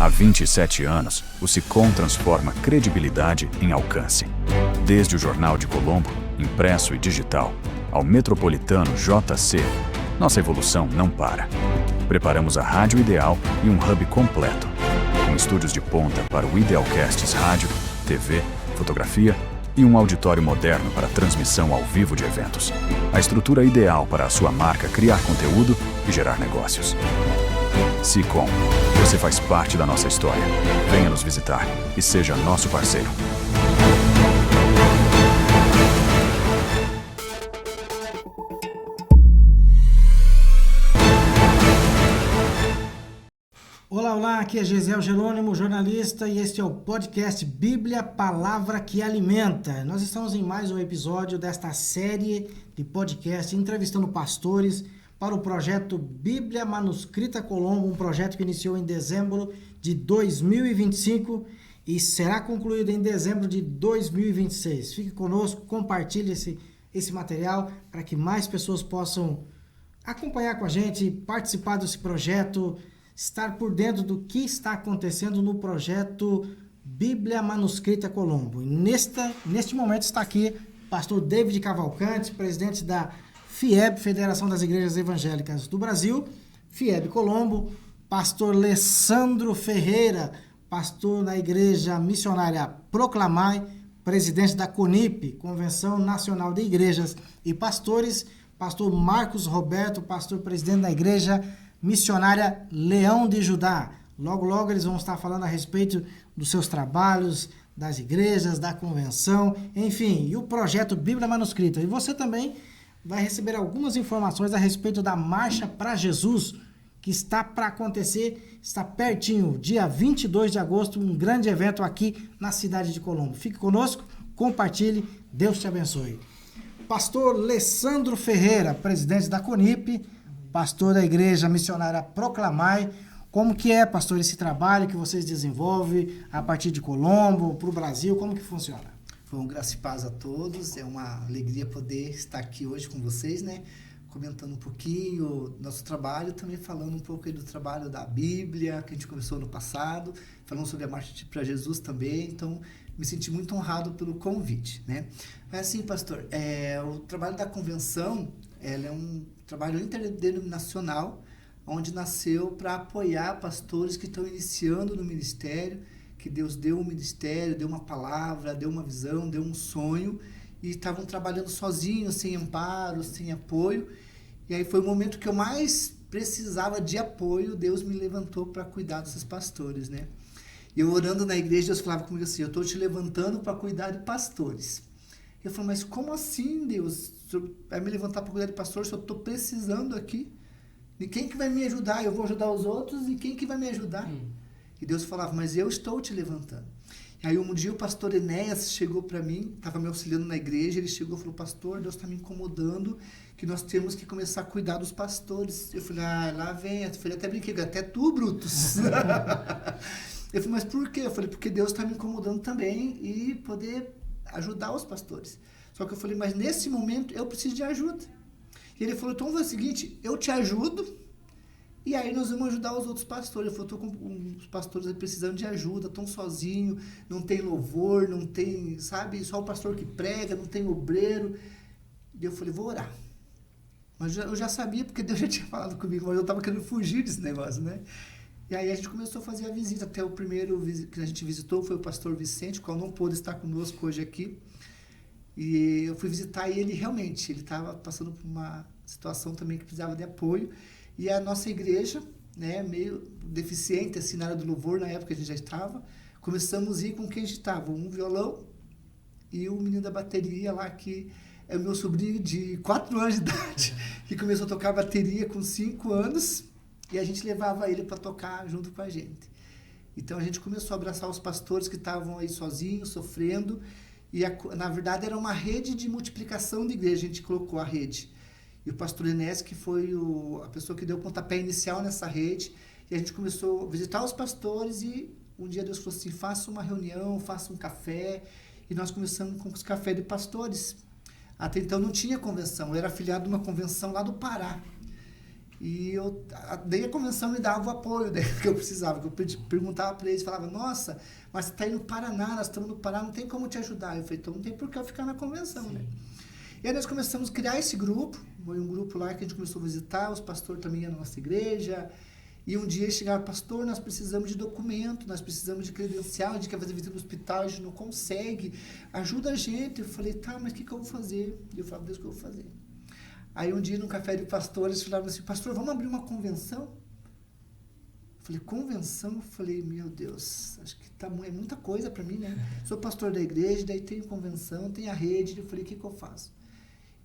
Há 27 anos, o Sicom transforma credibilidade em alcance. Desde o Jornal de Colombo, impresso e digital, ao metropolitano JC, nossa evolução não para. Preparamos a Rádio Ideal e um hub completo, com estúdios de ponta para o Idealcasts Rádio, TV, fotografia e um auditório moderno para transmissão ao vivo de eventos. A estrutura ideal para a sua marca criar conteúdo e gerar negócios. Sicom, você faz parte da nossa história. Venha nos visitar e seja nosso parceiro. Olá, aqui é Gesiel Jerônimo, jornalista, e este é o podcast Bíblia, Palavra que Alimenta. Nós estamos em mais um episódio desta série de podcast entrevistando pastores para o projeto Bíblia Manuscrita Colombo, um projeto que iniciou em dezembro de 2025 e será concluído em dezembro de 2026. Fique conosco, compartilhe esse material para que mais pessoas possam acompanhar com a gente, participar desse projeto, estar por dentro do que está acontecendo no projeto Bíblia Manuscrita Colombo. E neste momento está aqui o pastor David Cavalcante, presidente da FIEB, Federação das Igrejas Evangélicas do Brasil, FIEB Colombo, pastor Lessandro Ferreira, pastor da Igreja Missionária Proclamai, presidente da CONIP, Convenção Nacional de Igrejas e Pastores, pastor Marcos Roberto, pastor presidente da Igreja Missionária Leão de Judá. Logo eles vão estar falando a respeito dos seus trabalhos, das igrejas, da convenção, enfim, e o projeto Bíblia Manuscrita. E você também vai receber algumas informações a respeito da Marcha para Jesus, que está para acontecer, está pertinho, dia 22 de agosto, um grande evento aqui na cidade de Colombo. Fique conosco, compartilhe, Deus te abençoe. Pastor Lessandro Ferreira, presidente da CONIP, pastor da Igreja Missionária Proclamai. Como que é, pastor, esse trabalho que vocês desenvolvem a partir de Colombo, para o Brasil, como que funciona? Bom, graça e paz a todos, é uma alegria poder estar aqui hoje com vocês, né? Comentando um pouquinho do nosso trabalho, também falando um pouco aí do trabalho da Bíblia, que a gente começou no passado, falando sobre a Marcha para Jesus também, então me senti muito honrado pelo convite, né? Mas assim, pastor, o trabalho da convenção, ela é um trabalho interdenominacional, onde nasceu para apoiar pastores que estão iniciando no ministério, que Deus deu um ministério, deu uma palavra, deu uma visão, deu um sonho, e estavam trabalhando sozinhos, sem amparo, sem apoio. E aí foi o momento que eu mais precisava de apoio, Deus me levantou para cuidar desses pastores, né? E eu orando na igreja, Deus falava comigo assim, eu estou te levantando para cuidar de pastores. Eu falei, mas como assim, Deus? O Senhor vai me levantar para cuidar de pastores, se eu estou precisando aqui? E quem que vai me ajudar? Eu vou ajudar os outros, e quem que vai me ajudar? E Deus falava, mas eu estou te levantando. E aí um dia o pastor Enéas chegou para mim, estava me auxiliando na igreja, ele chegou e falou, pastor, Deus está me incomodando, que nós temos que começar a cuidar dos pastores. Eu falei, lá vem, eu falei, até brinquei, até tu, Brutus. Eu falei, mas por quê? Eu falei, porque Deus está me incomodando também e poder ajudar os pastores. Só que eu falei, mas nesse momento eu preciso de ajuda. E ele falou, então é o seguinte, eu te ajudo, e aí nós vamos ajudar os outros pastores. Eu falei, estou com os pastores precisando de ajuda, estão sozinhos, não tem louvor, não tem, sabe, só o pastor que prega, não tem obreiro. E eu falei, vou orar. Mas eu já sabia, porque Deus já tinha falado comigo, mas eu estava querendo fugir desse negócio, né? E aí a gente começou a fazer a visita. Até o primeiro que a gente visitou foi o pastor Vicente, o qual não pôde estar conosco hoje aqui. E eu fui visitar e ele realmente, ele estava passando por uma situação também que precisava de apoio. E a nossa igreja, né, meio deficiente assim na área do louvor, na época a gente já estava, começamos a ir com quem a gente estava, um violão e o menino da bateria lá, que é o meu sobrinho de 4 anos de idade, que começou a tocar bateria com 5 anos, e a gente levava ele para tocar junto com a gente. Então a gente começou a abraçar os pastores que estavam aí sozinhos, sofrendo, e na verdade era uma rede de multiplicação de igreja, a gente colocou a rede. E o pastor Enéas, que foi a pessoa que deu o pontapé inicial nessa rede, e a gente começou a visitar os pastores, e um dia Deus falou assim, faça uma reunião, faça um café, e nós começamos com os cafés de pastores. Até então não tinha convenção, eu era afiliado de uma convenção lá do Pará. E daí a convenção me dava o apoio, né, que eu precisava. Que eu perguntava para eles, falava, nossa, mas você está aí no Paraná, nós estamos no Paraná, não tem como te ajudar. Eu falei, então não tem por que eu ficar na convenção, né? E aí nós começamos a criar esse grupo, foi um grupo lá que a gente começou a visitar, os pastores também iam na nossa igreja. E um dia eles chegaram, pastor, nós precisamos de documento, nós precisamos de credencial, a gente quer fazer visita no hospital, a gente não consegue, ajuda a gente. Eu falei, tá, mas o que eu vou fazer? E eu falei, Deus, o que eu vou fazer? Aí um dia, num café de pastores, eles falaram assim, pastor, vamos abrir uma convenção? Eu falei, convenção? Eu falei, meu Deus, acho que é muita coisa para mim, né? Sou pastor da igreja, daí tem convenção, tem a rede. Eu falei, o que eu faço?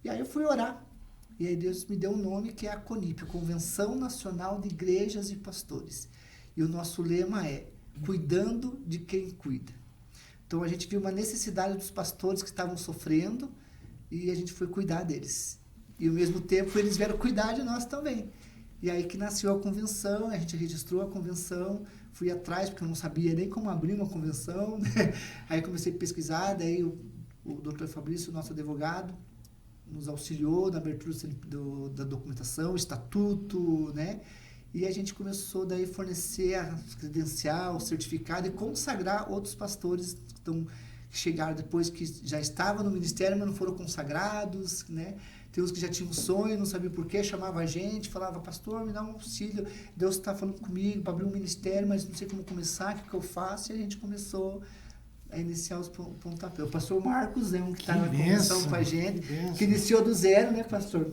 E aí eu fui orar. E aí Deus me deu um nome que é a CONIP, Convenção Nacional de Igrejas e Pastores. E o nosso lema é, cuidando de quem cuida. Então a gente viu uma necessidade dos pastores que estavam sofrendo e a gente foi cuidar deles. E ao mesmo tempo eles vieram cuidar de nós também. E aí que nasceu a convenção, a gente registrou a convenção, fui atrás porque eu não sabia nem como abrir uma convenção, né? Aí comecei a pesquisar, daí o Dr. Fabrício, nosso advogado, nos auxiliou na abertura da documentação, estatuto, né? E a gente começou daí a fornecer a credencial, o certificado e consagrar outros pastores que chegaram depois, que já estavam no ministério, mas não foram consagrados, né? Tem uns que já tinham um sonho, não sabiam por quê, chamava a gente, falava, pastor, me dá um auxílio, Deus está falando comigo para abrir um ministério, mas não sei como começar, o que eu faço? E a gente começou a iniciar os pontapés. O pastor Marcos é um que está na convenção com a gente, que iniciou do zero, né, pastor?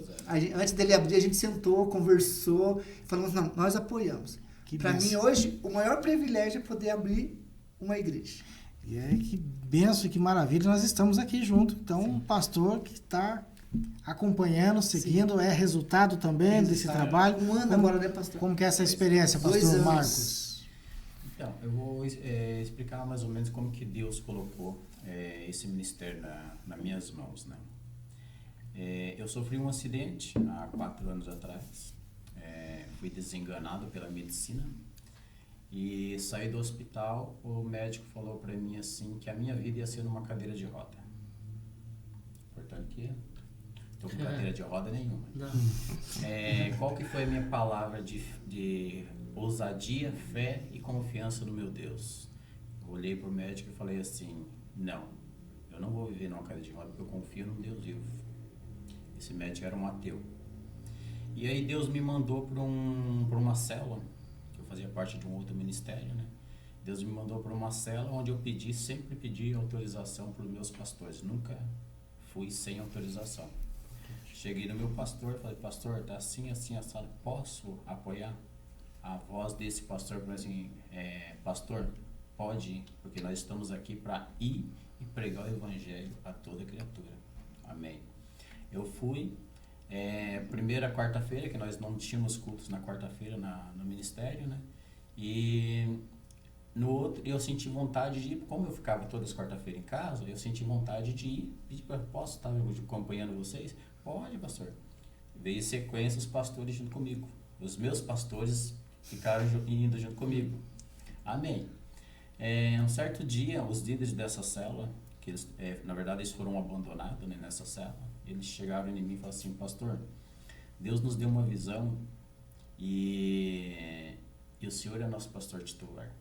Antes dele abrir, a gente sentou, conversou, falamos, não, nós apoiamos. Para mim, hoje, o maior privilégio é poder abrir uma igreja. E que benção, que maravilha, nós estamos aqui junto. Então, um pastor que está acompanhando, seguindo, sim, é resultado também desse trabalho. Um ano agora, né, pastor? Como que é essa experiência, pastor Marcos? Então, eu vou explicar mais ou menos como que Deus colocou esse ministério nas minhas mãos, né? Eu sofri um acidente há 4 anos atrás, fui desenganado pela medicina e saí do hospital, o médico falou para mim assim, que a minha vida ia ser numa cadeira de roda. Portanto, que estou com cadeira de roda nenhuma. Não. Qual que foi a minha palavra de ousadia, fé e confiança no meu Deus? Eu olhei para o médico e falei assim, não, eu não vou viver numa cadeira de roda porque eu confio num Deus vivo. Esse médico era um ateu. E aí Deus me mandou para uma célula, que eu fazia parte de um outro ministério, né? Deus me mandou para uma célula onde eu sempre pedi autorização para os meus pastores, nunca fui sem autorização. Cheguei no meu pastor e falei, pastor, tá assim, assado, posso apoiar? A voz desse pastor falou assim, pastor, pode ir, porque nós estamos aqui para ir e pregar o evangelho a toda criatura. Amém. Eu fui, primeira quarta-feira, que nós não tínhamos cultos na quarta-feira no ministério, né? E no outro, eu senti vontade de ir, como eu ficava todas as quarta-feiras em casa, eu senti vontade de ir, pedi para, posso estar acompanhando vocês? Pode, pastor. Veio sequência os pastores junto comigo. Os meus pastores ficaram indo junto comigo. Amém. Um certo dia, os líderes dessa célula, que eles, na verdade eles foram abandonados, né, nessa célula, eles chegaram em mim e falaram assim, pastor, Deus nos deu uma visão e o senhor é nosso pastor titular.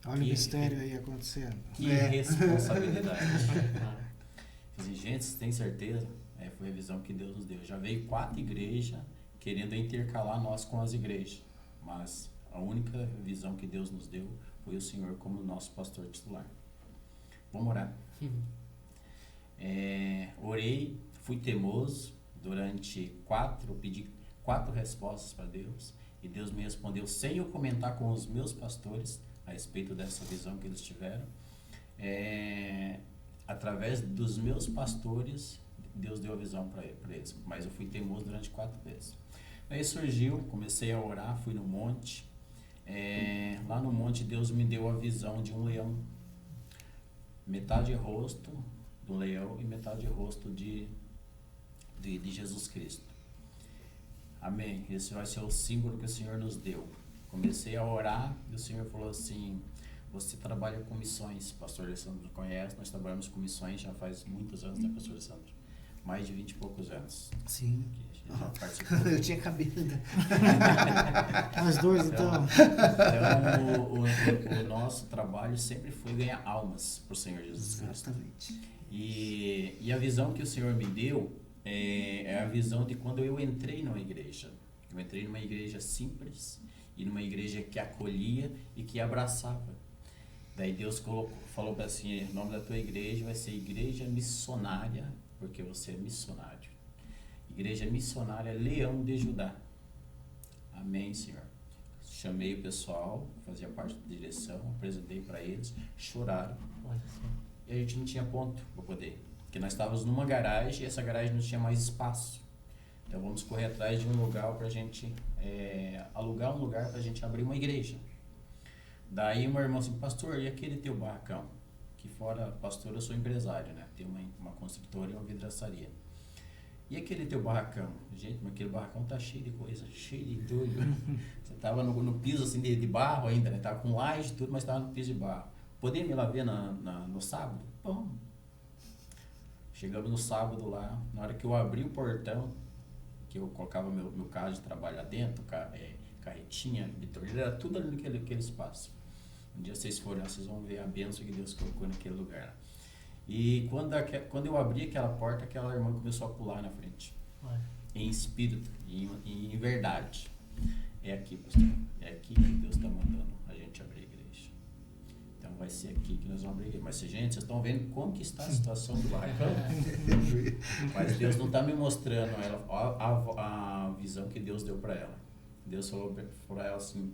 Olha o mistério aí acontecendo. Que responsabilidade. Falei, gente, você tem certeza? Foi a visão que Deus nos deu. Já veio 4 igrejas querendo intercalar nós com as igrejas, mas a única visão que Deus nos deu foi o Senhor como nosso pastor titular. Vamos orar. Orei, fui teimoso durante pedi 4 respostas para Deus, e Deus me respondeu sem eu comentar com os meus pastores a respeito dessa visão que eles tiveram. Através dos meus pastores, Deus deu a visão para eles, mas eu fui teimoso durante 4 vezes. Aí surgiu, comecei a orar, fui no monte. Lá no monte Deus me deu a visão de um leão, metade rosto do leão e metade rosto de Jesus Cristo. Amém. Esse vai ser o símbolo que o Senhor nos deu. Comecei a orar e o Senhor falou assim, você trabalha com missões, pastor Alessandro conhece, nós trabalhamos com missões já faz muitos anos, né, pastor Alessandro? Mais de 20 e poucos anos. Sim. já participou. Eu tinha cabelo. Nós dois, então. Então, o nosso trabalho sempre foi ganhar almas para o Senhor Jesus Cristo. Exatamente. E a visão que o Senhor me deu é a visão de quando eu entrei numa igreja. Eu entrei numa igreja simples e numa igreja que acolhia e que abraçava. Daí Deus falou para assim, o nome da tua igreja vai ser Igreja Missionária, porque você é missionário. Igreja Missionária Leão de Judá. Amém, Senhor. Chamei o pessoal, fazia parte da direção, apresentei para eles, choraram. E a gente não tinha ponto para poder. Porque nós estávamos numa garagem e essa garagem não tinha mais espaço. Então vamos correr atrás de um lugar para a gente alugar um lugar para a gente abrir uma igreja. Daí meu irmão assim, pastor, e aquele teu barracão? Que fora pastor eu sou empresário, né? Tenho uma construtora e uma vidraçaria. E aquele teu barracão? Gente, mas aquele barracão tá cheio de coisa, cheio de entulho. Você tava no piso assim de barro ainda, né? Tava com laje e tudo, mas tava no piso de barro. Podia me lá ver no sábado? Bom. Chegamos no sábado lá, na hora que eu abri o portão, que eu colocava meu carro de trabalho lá dentro, carretinha, vitorina, era tudo ali naquele espaço. Um dia vocês forem lá, vocês vão ver a bênção que Deus colocou naquele lugar. E quando eu abri aquela porta, aquela irmã começou a pular na frente. Em espírito, em verdade. É aqui, pastor. É aqui que Deus está mandando a gente abrir a igreja. Então vai ser aqui que nós vamos abrir a igreja. Mas, gente, vocês estão vendo como que está a situação do barracão? Mas Deus não está me mostrando a visão que Deus deu para ela. Deus falou para ela assim,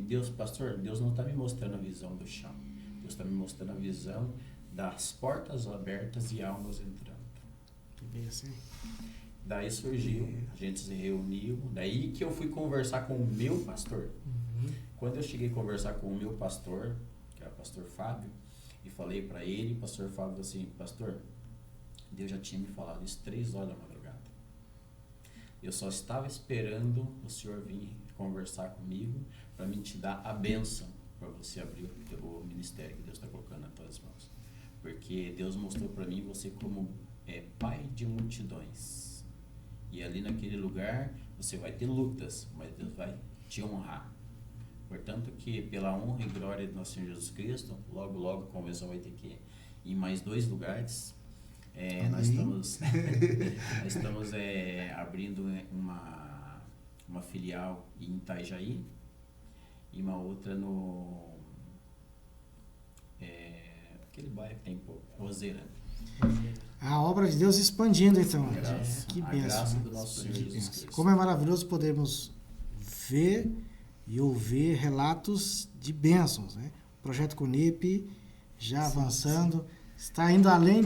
Deus, pastor, Deus não está me mostrando a visão do chão. Deus está me mostrando a visão das portas abertas e almas entrando. Que bem assim. Daí surgiu, a gente se reuniu, daí que eu fui conversar com o meu pastor. Quando eu cheguei a conversar com o meu pastor, que era o pastor Fábio, e falei para ele, o pastor Fábio falou assim, pastor, Deus já tinha me falado isso 3 horas da madrugada. Eu só estava esperando o senhor vir conversar comigo para mim te dar a bênção para você abrir o ministério que Deus está colocando nas tuas mãos. Porque Deus mostrou para mim você como pai de multidões. E ali naquele lugar você vai ter lutas, mas Deus vai te honrar. Portanto que pela honra e glória do nosso Senhor Jesus Cristo, logo a convenção vai ter que ir em mais 2 lugares. Nós estamos abrindo uma filial em Itajaí e uma outra aquele bairro que tem Roseira. A obra de Deus expandindo, então. Que A bênção. graça do nosso Senhor Jesus Cristo. Como é maravilhoso podermos ver e ouvir relatos de bênçãos, né? O projeto Conip já avançando, está indo além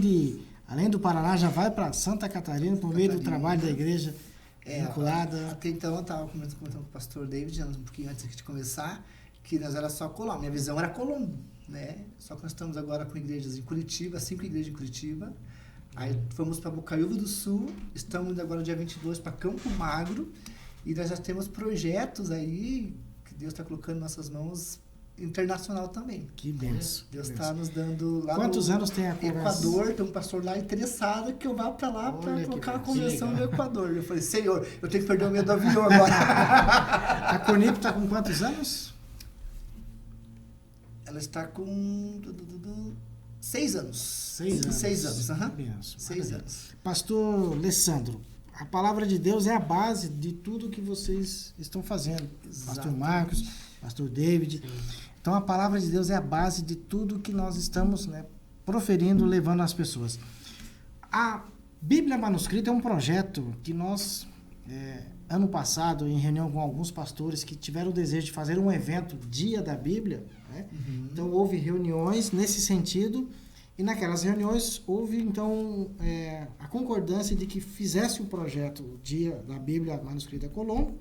do Paraná, já vai para Santa Catarina por meio do trabalho da igreja vinculada. Até então eu estava comentando com o pastor David, um pouquinho antes de começar, que nós era só Colombo. Minha visão era Colombo, né? Só que nós estamos agora com igrejas em Curitiba, 5 igrejas em Curitiba. Aí fomos para Bocaiúva do Sul, estamos indo agora dia 22 para Campo Magro, e nós já temos projetos aí que Deus está colocando em nossas mãos internacional também. Que benção. Deus está nos dando lá. Quantos anos tem a conversa? Equador, tem um pastor lá interessado que eu vá para lá para colocar a convenção no Equador. Eu falei, Senhor, eu tenho que perder o medo do avião agora. A Conip está com quantos anos? Ela está com 6 anos. 6 anos. 6 anos, aham. Benção. 6 anos. Pastor Alessandro, a palavra de Deus é a base de tudo que vocês estão fazendo. Exatamente. Pastor Marcos, Pastor David. Sim. Então a palavra de Deus é a base de tudo que nós estamos, né, proferindo, levando às pessoas. A Bíblia Manuscrita é um projeto que nós, ano passado, em reunião com alguns pastores que tiveram o desejo de fazer um evento, Dia da Bíblia, né? Então houve reuniões nesse sentido, e naquelas reuniões houve então a concordância de que fizesse o projeto Dia da Bíblia Manuscrita Colombo,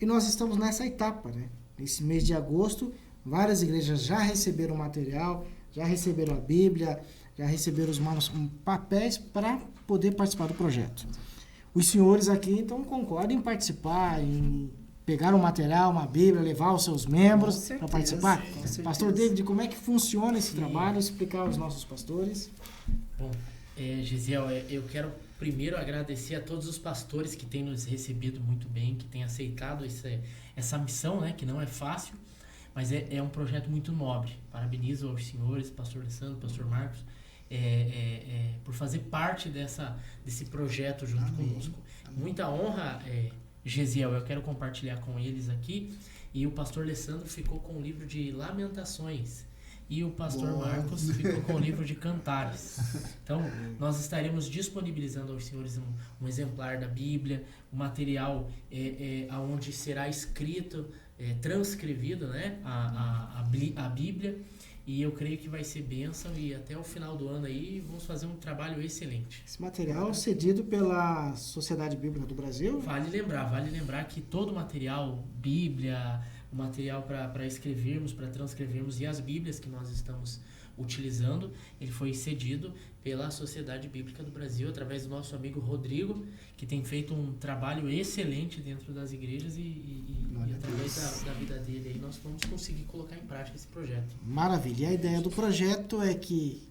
e nós estamos nessa etapa, né? Nesse mês de agosto, várias igrejas já receberam material, já receberam a Bíblia, já receberam os papéis para poder participar do projeto. Os senhores aqui, então, concordam em participar, em pegar o material, uma Bíblia, levar os seus membros para participar? Pastor David, como é que funciona esse trabalho? Explicar aos nossos pastores. Bom, Gisele, eu quero Primeiro, agradecer a todos os pastores que têm nos recebido muito bem, que têm aceitado essa missão, né, que não é fácil, mas é um projeto muito nobre. Parabenizo aos senhores, pastor Alessandro, pastor Marcos, por fazer parte desse projeto junto conosco. Muita honra, Gesiel, eu quero compartilhar com eles aqui. E o pastor Alessandro ficou com o livro de Lamentações. E o pastor Marcos ficou com o livro de Cantares. Então, nós estaremos disponibilizando aos senhores um exemplar da Bíblia, um material onde será escrito, transcrevido, né, a Bíblia. E eu creio que vai ser bênção, e até o final do ano aí vamos fazer um trabalho excelente. Esse material cedido pela Sociedade Bíblica do Brasil? Vale lembrar que todo o material, Bíblia, o material para escrevermos, para transcrevermos, e as Bíblias que nós estamos utilizando, ele foi cedido pela Sociedade Bíblica do Brasil, através do nosso amigo Rodrigo, que tem feito um trabalho excelente dentro das igrejas, e através da vida dele aí nós vamos conseguir colocar em prática esse projeto. Maravilha. E a ideia do projeto é que,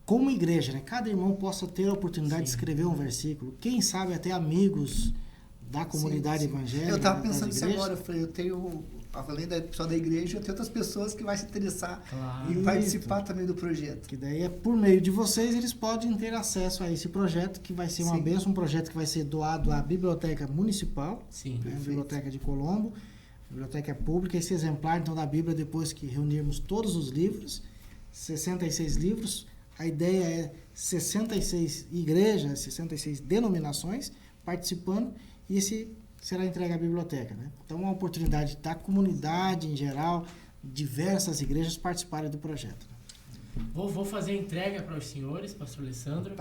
como igreja, né, cada irmão possa ter a oportunidade de escrever um versículo, quem sabe até amigos da comunidade evangélica. Eu estava pensando nisso agora, eu tenho, além da pessoa da igreja, eu tenho outras pessoas que vão se interessar e participar também do projeto. Que daí, por meio de vocês, eles podem ter acesso a esse projeto, que vai ser uma bênção, um projeto que vai ser doado à Biblioteca Municipal, né, Biblioteca de Colombo, Biblioteca Pública. Esse exemplar, então, da Bíblia, depois que reunirmos todos os livros, 66 livros, a ideia é 66 igrejas, 66 denominações participando, e esse será entregue à biblioteca, né? Então, uma oportunidade da comunidade em geral, diversas igrejas participarem do projeto. Vou fazer a entrega para os senhores, pastor Alessandro.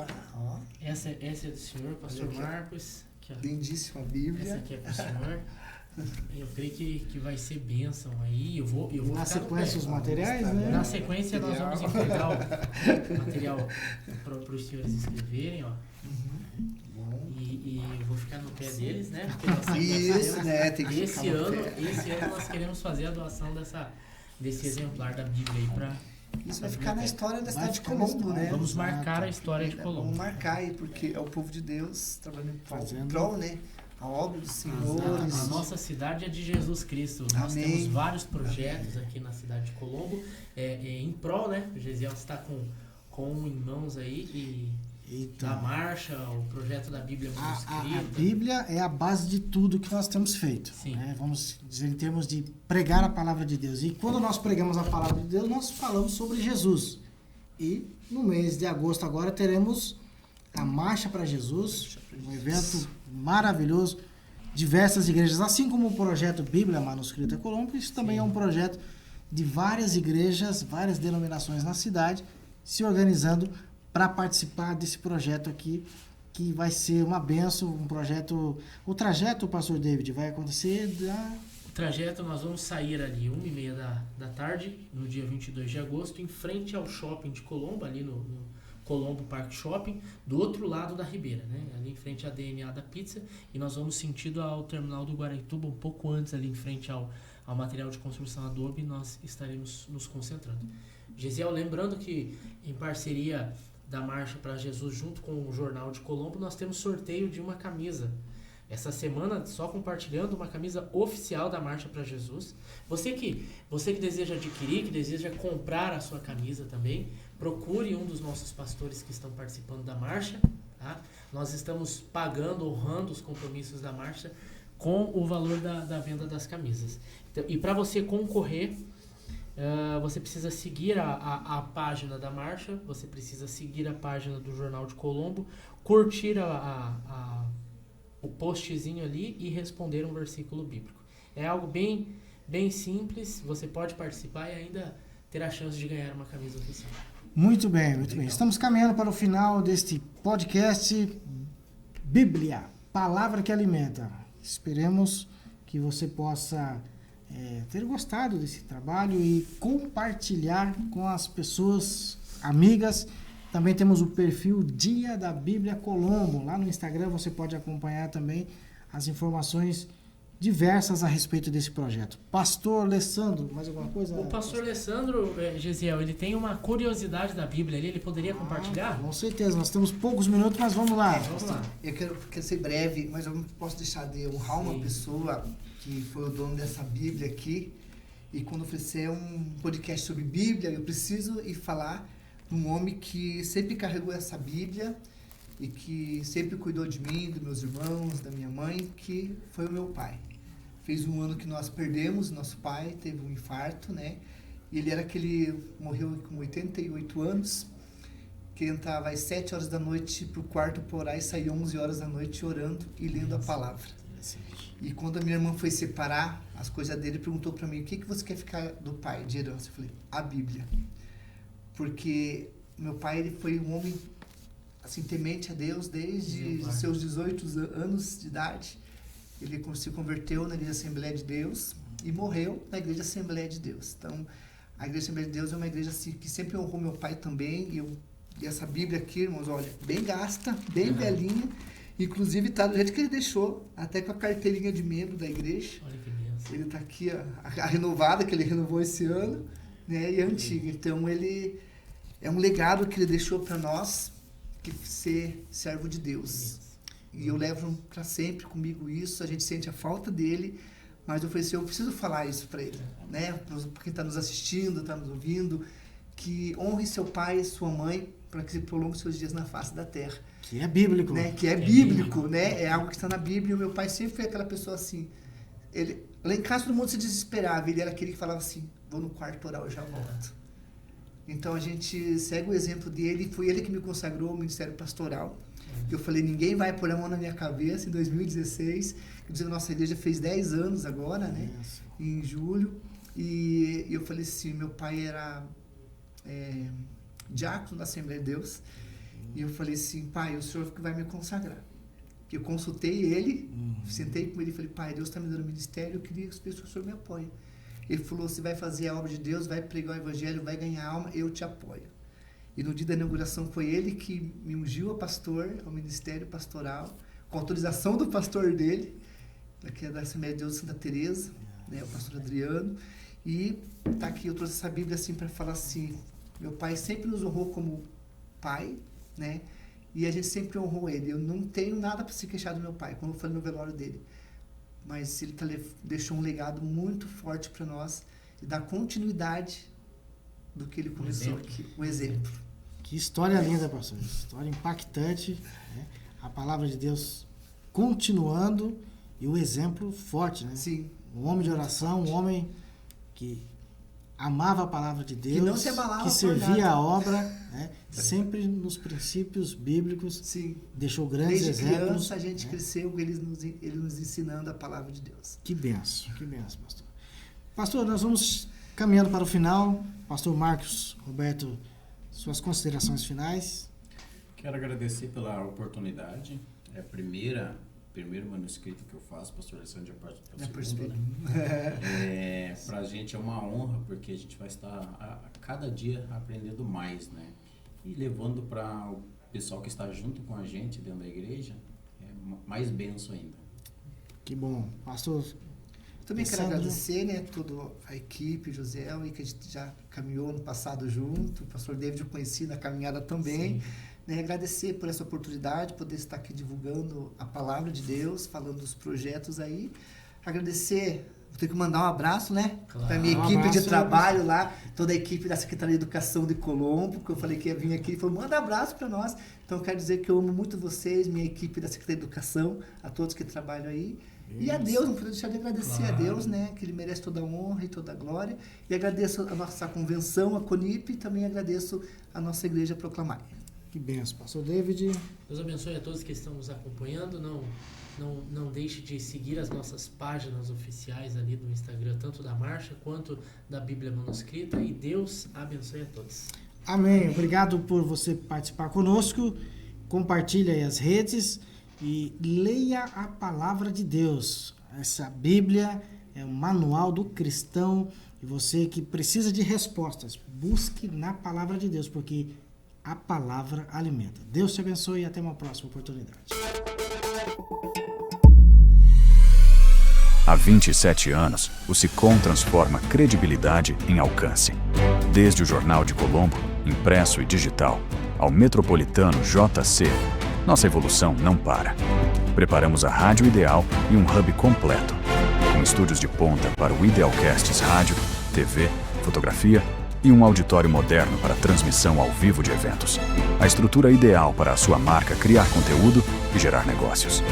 Essa é do senhor, pastor Marcos. Aqui, lindíssima Bíblia. Essa aqui é para o senhor. Eu creio que vai ser bênção aí. Eu vou na sequência os materiais, né? Na sequência nós vamos entregar o material para os senhores escreverem, ó. E eu vou ficar no pé deles, né? Tem que esse ano nós queremos fazer a doação desse exemplar da Bíblia aí para... Isso vai ficar na história da cidade de Colombo, né? Vamos marcar a história de Colombo. Vamos marcar aí, porque é o povo de Deus trabalhando em prol, né? A obra do Senhor. A nossa cidade é de Jesus Cristo. Nós temos vários projetos aqui na cidade de Colombo, em prol, né? O Gesiel está com em mãos aí, a marcha, o projeto da Bíblia manuscrita. A Bíblia é a base de tudo que nós temos feito. Né? Vamos dizer, em termos de pregar a palavra de Deus. E quando nós pregamos a palavra de Deus, nós falamos sobre Jesus. E no mês de agosto agora teremos a Marcha para Jesus, um evento maravilhoso. Diversas igrejas, assim como o projeto Bíblia Manuscrita Colombo, isso também é um projeto de várias igrejas, várias denominações na cidade, se organizando para participar desse projeto aqui, que vai ser uma bênção, um projeto... O trajeto, pastor David, vai acontecer O trajeto, nós vamos sair ali 1h30 da tarde, no dia 22 de agosto, em frente ao shopping de Colombo, ali no Colombo Park Shopping, do outro lado da Ribeira, né? Ali em frente à DNA da Pizza, e nós vamos sentido ao terminal do Guaraituba, um pouco antes, ali em frente ao material de construção Adobe, nós estaremos nos concentrando. Gesiel, lembrando que em parceria da Marcha para Jesus, junto com o Jornal de Colombo, nós temos sorteio de uma camisa. Essa semana, só compartilhando uma camisa oficial da Marcha para Jesus. Você que deseja adquirir, que deseja comprar a sua camisa também, procure um dos nossos pastores que estão participando da Marcha. Tá? Nós estamos pagando, honrando os compromissos da Marcha com o valor da venda das camisas. Então, e para você concorrer, você precisa seguir a página da Marcha, você precisa seguir a página do Jornal de Colombo, curtir o postzinho ali e responder um versículo bíblico. É algo bem, bem simples, você pode participar e ainda ter a chance de ganhar uma camisa oficial. Muito bem, muito bem. Estamos caminhando para o final deste podcast Bíblia, Palavra que Alimenta. Esperemos que você possa ter gostado desse trabalho e compartilhar com as pessoas amigas. Também temos o perfil Dia da Bíblia Colombo. Lá no Instagram você pode acompanhar também as informações diversas a respeito desse projeto. Pastor Alessandro, mais alguma coisa? O pastor Alessandro, Gesiel, ele tem uma curiosidade da Bíblia ali, ele poderia compartilhar? Com certeza, nós temos poucos minutos, mas vamos lá. Vamos lá. Eu quero ser breve, mas eu não posso deixar de honrar uma pessoa que foi o dono dessa Bíblia aqui. E quando oferecer um podcast sobre Bíblia, eu preciso ir falar de um homem que sempre carregou essa Bíblia e que sempre cuidou de mim, dos meus irmãos, da minha mãe, que foi o meu pai. Fez um ano que nós perdemos nosso pai, teve um infarto, né? E ele era morreu com 88 anos, que entrava às 7 horas da noite pro quarto para orar e saía 11 horas da noite orando e lendo a palavra. E quando a minha irmã foi separar as coisas dele, perguntou para mim, o que você quer ficar do pai de herança? Eu falei, a Bíblia. Porque meu pai, ele foi um homem assim, temente a Deus desde os seus 18 anos de idade. Ele se converteu na Igreja Assembleia de Deus e morreu na Igreja Assembleia de Deus. Então, a Igreja Assembleia de Deus é uma igreja assim, que sempre honrou meu pai também. E essa Bíblia aqui, irmãos, olha, bem gasta, bem velhinha. Inclusive está do jeito que ele deixou, até com a carteirinha de membro da igreja. Olha que benção. Ele está aqui, a renovada, que ele renovou esse ano, né, e a antiga. Então, ele é um legado que ele deixou para nós, que ser servo de Deus. E eu levo para sempre comigo isso, a gente sente a falta dele, mas eu falei assim, eu preciso falar isso para ele, né? Para quem está nos assistindo, está nos ouvindo, que honre seu pai e sua mãe, para que se prolongue seus dias na face da terra. Que é bíblico. Né? Que é bíblico, né? É algo que está na Bíblia. E o meu pai sempre foi aquela pessoa assim, lá em casa todo mundo se desesperava, ele era aquele que falava assim, vou no quarto orar, eu já volto. Então a gente segue o exemplo dele, foi ele que me consagrou ao ministério pastoral. Eu falei, ninguém vai pôr a mão na minha cabeça em 2016. A nossa igreja fez 10 anos agora, né? Em julho. E eu falei assim, meu pai era diácono da Assembleia de Deus. E eu falei assim, pai, o senhor que vai me consagrar. Eu consultei ele, sentei com ele e falei, pai, Deus está me dando ministério, eu queria que o senhor me apoie. Ele falou, você vai fazer a obra de Deus, vai pregar o evangelho, vai ganhar alma, eu te apoio. E no dia da inauguração foi ele que me ungiu a pastor, ao ministério pastoral, com autorização do pastor dele, que é da Assembleia de Deus de Santa Teresa, né, o pastor Adriano. E tá aqui, eu trouxe essa Bíblia assim para falar assim, meu pai sempre nos honrou como pai, né? E a gente sempre honrou ele. Eu não tenho nada para se queixar do meu pai, como eu falei no velório dele. Mas ele deixou um legado muito forte para nós e dá continuidade do que ele começou aqui, um exemplo. Que história linda, pastor. História impactante, né? A palavra de Deus continuando e o exemplo forte, né? Sim. Um homem de oração, um homem que amava a palavra de Deus, que não se abalava, que servia a obra, né? Sempre nos princípios bíblicos. Sim. Deixou grandes Desde exemplos. Desde criança a gente cresceu, ele nos ensinando a palavra de Deus. Que benção, pastor. Pastor, nós vamos caminhando para o final. Pastor Marcos Roberto, suas considerações finais. Quero agradecer pela oportunidade. É a primeiro manuscrito que eu faço, pastor Alessandro já parte para o segundo, né? Para a gente é uma honra, porque a gente vai estar a cada dia aprendendo mais, né? E levando para o pessoal que está junto com a gente dentro da igreja, mais bênção ainda. Que bom. Pastor, também quero agradecer, né, toda a equipe, José, e que a gente já caminhou no passado junto, o pastor David eu conheci na caminhada também. Né, agradecer por essa oportunidade, poder estar aqui divulgando a palavra de Deus, falando dos projetos aí. Agradecer, vou ter que mandar um abraço, né? Claro. Para a minha equipe de trabalho lá, toda a equipe da Secretaria de Educação de Colombo, que eu falei que ia vir aqui, falou, manda abraço para nós. Então, eu quero dizer que eu amo muito vocês, minha equipe da Secretaria de Educação, a todos que trabalham aí. E a Deus, não posso deixar de agradecer a Deus, né? Que Ele merece toda a honra e toda a glória. E agradeço a nossa convenção, a CONIP, e também agradeço a nossa igreja Proclamar. Que benção, pastor David. Deus abençoe a todos que estão nos acompanhando. Não deixe de seguir as nossas páginas oficiais ali do Instagram, tanto da Marcha quanto da Bíblia Manuscrita. E Deus abençoe a todos. Amém. Obrigado por você participar conosco. Compartilhe aí as redes e leia a palavra de Deus. Essa Bíblia é um manual do cristão. E você que precisa de respostas, busque na palavra de Deus, porque a palavra alimenta. Deus te abençoe e até uma próxima oportunidade. Há 27 anos, o Sicom transforma credibilidade em alcance. Desde o Jornal de Colombo, impresso e digital, ao metropolitano JC, nossa evolução não para. Preparamos a rádio ideal e um hub completo, com estúdios de ponta para o Idealcasts rádio, TV, fotografia e um auditório moderno para transmissão ao vivo de eventos. A estrutura ideal para a sua marca criar conteúdo e gerar negócios.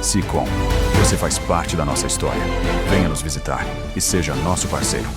Sicom, você faz parte da nossa história. Venha nos visitar e seja nosso parceiro.